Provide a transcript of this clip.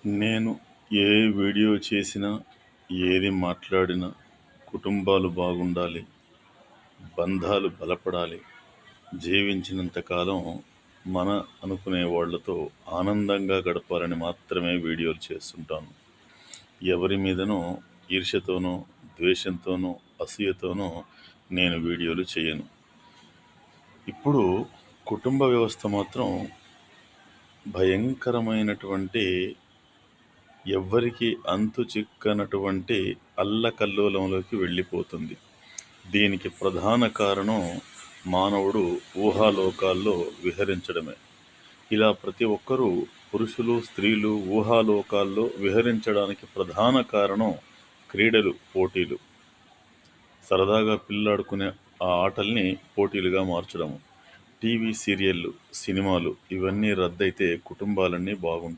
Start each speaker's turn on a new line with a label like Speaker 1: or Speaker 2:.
Speaker 1: నేను ఏ వీడియో చేసినా, ఏది మాట్లాడినా కుటుంబాలు బాగుండాలి, బంధాలు బలపడాలి, జీవించినంత కాలం మన అనుకునే వాళ్ళతో ఆనందంగా గడపాలని మాత్రమే వీడియోలు చేస్తుంటాను. ఎవరి మీదనో ఈర్ష్యతోనో, ద్వేషంతోనో, అసూయతోనో నేను వీడియోలు చేయను. ఇప్పుడు కుటుంబ వ్యవస్థ మాత్రం భయంకరమైనటువంటి ఎవ్వరికీ అంతు చిక్కనటువంటి అల్లకల్లోలంలోకి వెళ్ళిపోతుంది. దీనికి ప్రధాన కారణం మానవుడు ఊహాలోకాల్లో విహరించడమే. ఇలా ప్రతి ఒక్కరూ పురుషులు, స్త్రీలు ఊహాలోకాల్లో విహరించడానికి ప్రధాన కారణం క్రీడలు, పోటీలు. సరదాగా పిల్లాడుకునే ఆ ఆటల్ని పోటీలుగా మార్చడము. టీవీ సీరియళ్ళు, సినిమాలు ఇవన్నీ రద్దయితే కుటుంబాలన్నీ బాగుంటాయి.